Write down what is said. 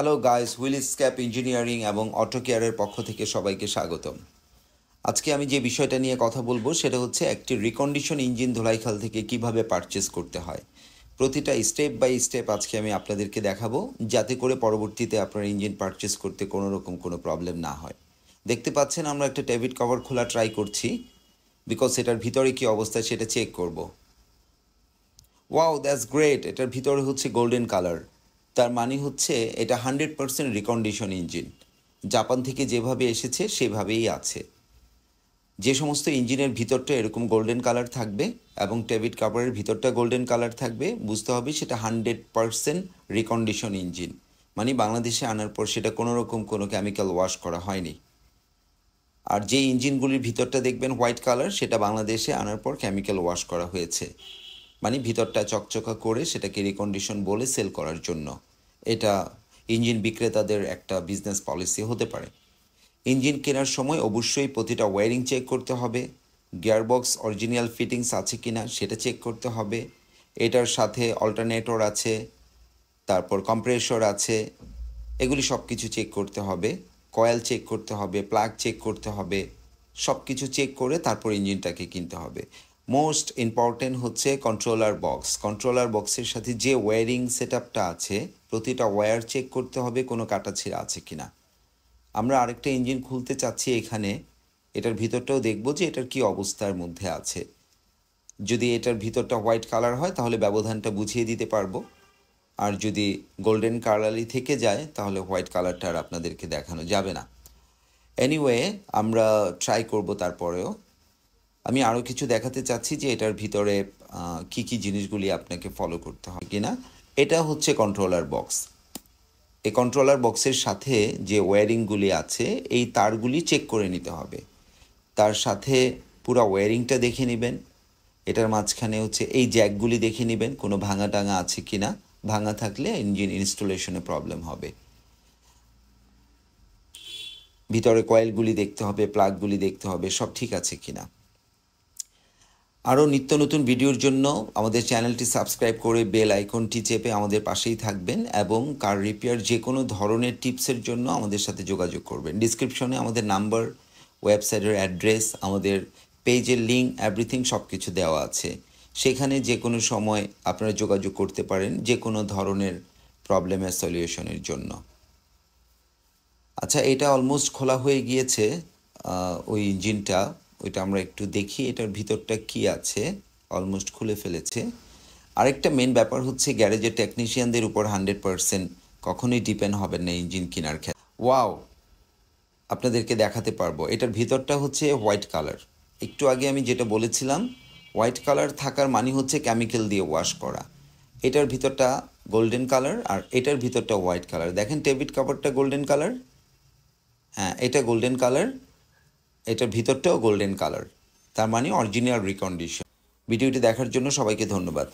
Hello guys, wheel স্ক্যাপ engineering এবং auto কেয়ারের পক্ষ থেকে সবাইকে স্বাগতম। আজকে আমি যে বিষয়টা নিয়ে কথা বলবো সেটা হচ্ছে একটি রিকন্ডিশন ইঞ্জিন ধোলাইখাল থেকে কিভাবে পারচেস করতে হয়। প্রতিটা স্টেপ বাই স্টেপ আজকে আমি আপনাদেরকে দেখাবো, যাতে করে পরবর্তীতে আপনার ইঞ্জিন পারচেস করতে কোনো রকম কোনো প্রবলেম না হয়। দেখতে পাচ্ছেন আমরা একটা ট্যাবিট কভার খোলা ট্রাই করছি, বিকজ এটার ভিতরে কী অবস্থা সেটা চেক করব। Wow, that's great! এটার ভিতরে হচ্ছে গোল্ডেন কালার। তার মানে হচ্ছে এটা 100% রিকন্ডিশন ইঞ্জিন। জাপান থেকে যেভাবে এসেছে সেভাবেই আছে। যে সমস্ত ইঞ্জিনের ভিতরটা এরকম গোল্ডেন কালার থাকবে এবং ট্যাবিট কাভারের ভিতরটা গোল্ডেন কালার থাকবে, বুঝতে হবে সেটা 100% রিকন্ডিশন ইঞ্জিন। মানে বাংলাদেশে আনার পর সেটা কোনো রকম কোনো কেমিক্যাল ওয়াশ করা হয়নি। আর যে ইঞ্জিনগুলির ভিতরটা দেখবেন হোয়াইট কালার, সেটা বাংলাদেশে আনার পর কেমিক্যাল ওয়াশ করা হয়েছে। মানে ভিতরটা চকচকা করে সেটাকে রিকন্ডিশন বলে সেল করার জন্য। এটা ইঞ্জিন বিক্রেতাদের একটা বিজনেস পলিসি হতে পারে। ইঞ্জিন কেনার সময় অবশ্যই প্রতিটা ওয়্যারিং চেক করতে হবে, গিয়ারবক্স অরিজিনাল ফিটিংস আছে কিনা সেটা চেক করতে হবে, এটার সাথে অল্টারনেটর আছে, তারপর কম্প্রেসর আছে, এগুলি সব কিছু চেক করতে হবে, কয়েল চেক করতে হবে, প্লাগ চেক করতে হবে। সব কিছু চেক করে তারপর ইঞ্জিনটাকে কিনতে হবে। মোস্ট ইম্পর্টেন্ট হচ্ছে কন্ট্রোলার বক্স। কন্ট্রোলার বক্সের সাথে যে ওয়্যারিং সেট আপটা আছে, প্রতিটা ওয়্যার চেক করতে হবে কোনো কাটাছেঁড়া আছে কিনা। আমরা আরেকটা ইঞ্জিন খুলতে চাচ্ছি এখানে, এটার ভিতরটাও দেখব যে এটার কি অবস্থার মধ্যে আছে। যদি এটার ভিতরটা হোয়াইট কালার হয় তাহলে ব্যবধানটা বুঝিয়ে দিতে পারবো, আর যদি গোল্ডেন কালারই থেকে যায় তাহলে হোয়াইট কালারটা আর আপনাদেরকে দেখানো যাবে না। এনিওয়ে, আমরা ট্রাই করব। তারপরেও আমি আরও কিছু দেখাতে চাচ্ছি যে এটার ভিতরে কি কি জিনিসগুলি আপনাকে ফলো করতে হবে কিনা। এটা হচ্ছে কন্ট্রোলার বক্স। এই কন্ট্রোলার বক্সের সাথে যে ওয়্যারিংগুলি আছে এই তারগুলি চেক করে নিতে হবে। তার সাথে পুরো ওয়্যারিংটা দেখে নেবেন। এটার মাঝখানে হচ্ছে এই জ্যাকগুলি দেখে নেবেন কোনো ভাঙা টাঙা আছে কি না। ভাঙা থাকলে ইঞ্জিন ইনস্টলেশনে প্রবলেম হবে। ভিতরে কয়েলগুলি দেখতে হবে, প্লাগগুলি দেখতে হবে সব ঠিক আছে কিনা। আরও নিত্য নতুন ভিডিওর জন্য আমাদের চ্যানেলটি সাবস্ক্রাইব করে বেল আইকনটি চেপে আমাদের পাশেই থাকবেন, এবং কার রিপেয়ার যে কোনো ধরনের টিপসের জন্য আমাদের সাথে যোগাযোগ করবেন। ডিসক্রিপশনে আমাদের নাম্বার, ওয়েবসাইটের অ্যাড্রেস, আমাদের পেজের লিঙ্ক, এভরিথিং সব কিছু দেওয়া আছে। সেখানে যে কোনো সময় আপনারা যোগাযোগ করতে পারেন যে কোনো ধরনের প্রবলেমের সলিউশনের জন্য। আচ্ছা, এটা অলমোস্ট খোলা হয়ে গিয়েছে ওই ইঞ্জিনটা। ওইটা আমরা একটু দেখি এটার ভিতরটা কি আছে। অলমোস্ট খুলে ফেলেছে। আরেকটা মেন ব্যাপার হচ্ছে গ্যারেজের টেকনিশিয়ানদের উপর 100% কখনোই ডিপেন্ড হবেন না ইঞ্জিন কেনার ক্ষেত্রে। ওয়াও, আপনাদেরকে দেখাতে পারবো এটার ভিতরটা হচ্ছে হোয়াইট কালার। একটু আগে আমি যেটা বলেছিলাম, হোয়াইট কালার থাকার মানে হচ্ছে কেমিক্যাল দিয়ে ওয়াশ করা। এটার ভিতরটা গোল্ডেন কালার আর এটার ভিতরটা হোয়াইট কালার। দেখেন টেবিট কাভারটা গোল্ডেন কালার, হ্যাঁ এটা গোল্ডেন কালার, এটার ভিতরটাও গোল্ডেন কালার। তার মানে অরিজিনাল রিকন্ডিশন। ভিডিওটি দেখার জন্য সবাইকে ধন্যবাদ।